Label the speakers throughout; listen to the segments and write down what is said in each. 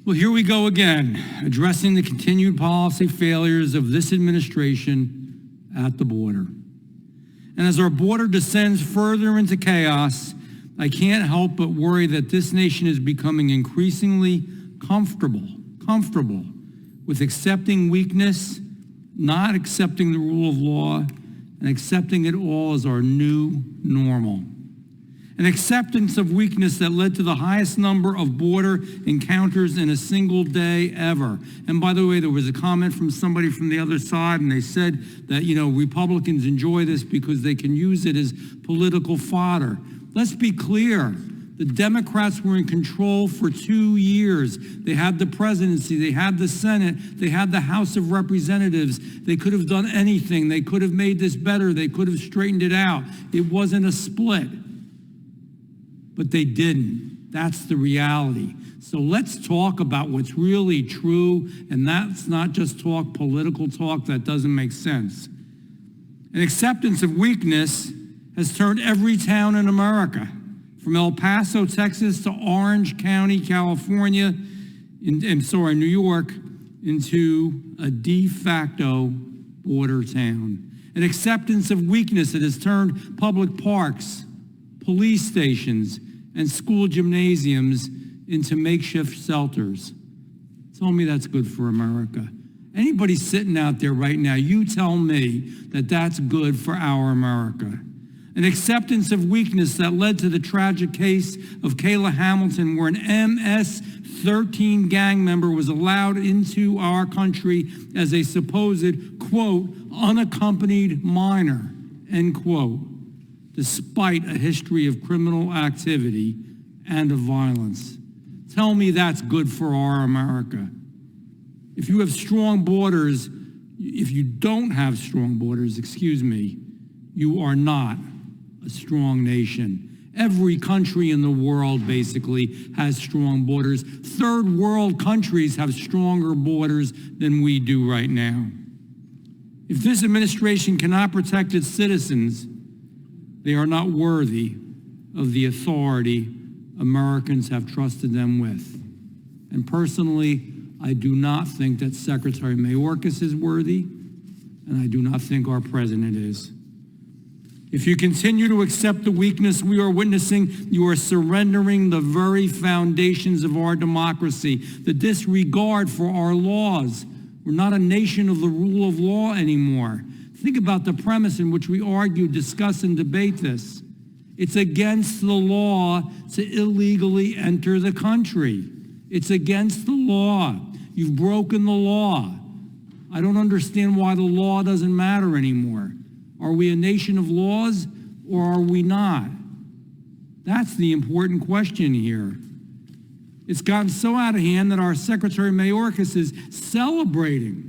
Speaker 1: Well, here we go again, addressing the continued policy failures of this administration at the border. And as our border descends further into chaos, I can't help but worry that this nation is becoming increasingly comfortable with accepting weakness, not accepting the rule of law, and accepting it all as our new normal. An acceptance of weakness that led to the highest number of border encounters in a single day ever. And by the way, there was a comment from somebody from the other side, and they said that, Republicans enjoy this because they can use it as political fodder. Let's be clear. The Democrats were in control for 2 years. They had the presidency, they had the Senate, they had the House of Representatives. They could have done anything. They could have made this better. They could have straightened it out. It wasn't a split. But they didn't. That's the reality. So let's talk about what's really true, and that's not just political talk that doesn't make sense. An acceptance of weakness has turned every town in America, from El Paso, Texas, to Orange County, California, New York, into a de facto border town. An acceptance of weakness that has turned public parks, police stations, and school gymnasiums into makeshift shelters. Tell me that's good for America. Anybody sitting out there right now, you tell me that that's good for our America. An acceptance of weakness that led to the tragic case of Kayla Hamilton, where an MS-13 gang member was allowed into our country as a supposed, quote, unaccompanied minor, end quote, despite a history of criminal activity and of violence. Tell me that's good for our America. If you have strong borders, if you don't have strong borders, you are not a strong nation. Every country in the world basically has strong borders. Third world countries have stronger borders than we do right now. If this administration cannot protect its citizens, they are not worthy of the authority Americans have trusted them with. And personally, I do not think that Secretary Mayorkas is worthy, and I do not think our president is. If you continue to accept the weakness we are witnessing, you are surrendering the very foundations of our democracy, the disregard for our laws. We're not a nation of the rule of law anymore. Think about the premise in which we argue, discuss, and debate this. It's against the law to illegally enter the country. It's against the law. You've broken the law. I don't understand why the law doesn't matter anymore. Are we a nation of laws or are we not? That's the important question here. It's gotten so out of hand that our Secretary Mayorkas is celebrating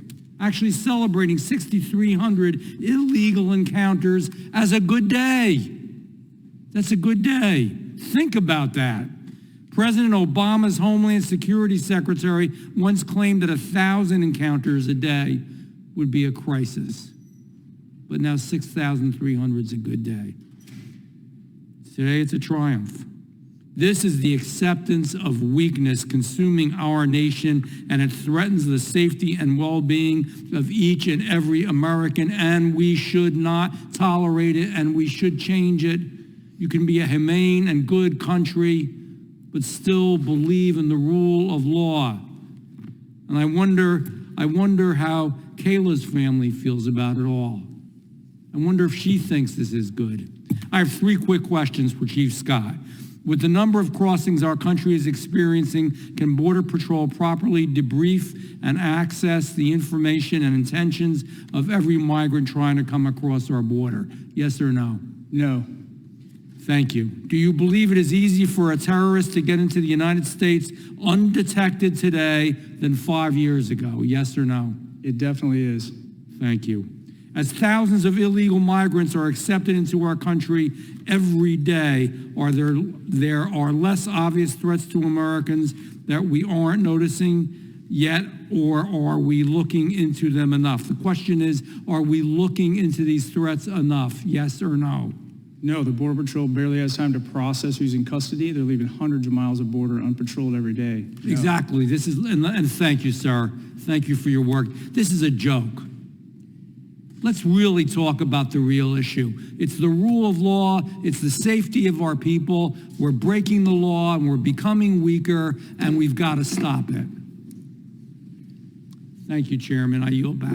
Speaker 1: 6,300 illegal encounters as a good day. That's a good day. Think about that. President Obama's Homeland Security Secretary once claimed that 1,000 encounters a day would be a crisis. But now 6,300 is a good day. Today it's a triumph. This is the acceptance of weakness consuming our nation, and it threatens the safety and well-being of each and every American, and we should not tolerate it, and we should change it. You can be a humane and good country, but still believe in the rule of law. And I wonder how Kayla's family feels about it all. I wonder if she thinks this is good. I have 3 quick questions for Chief Scott. With the number of crossings our country is experiencing, can Border Patrol properly debrief and access the information and intentions of every migrant trying to come across our border? Yes or no?
Speaker 2: No.
Speaker 1: Thank you. Do you believe it is easier for a terrorist to get into the United States undetected today than 5 years ago? Yes or no?
Speaker 2: It definitely is.
Speaker 1: Thank you. As thousands of illegal migrants are accepted into our country every day, there are less obvious threats to Americans that we aren't noticing yet, or are we looking into them enough? The question is, are we looking into these threats enough? Yes or no?
Speaker 2: No, the Border Patrol barely has time to process who's in custody. They're leaving hundreds of miles of border unpatrolled every day. No.
Speaker 1: Exactly. This is, and thank you, sir. Thank you for your work. This is a joke. Let's really talk about the real issue. It's the rule of law. It's the safety of our people. We're breaking the law and we're becoming weaker, and we've got to stop it. Thank you, Chairman. I yield back.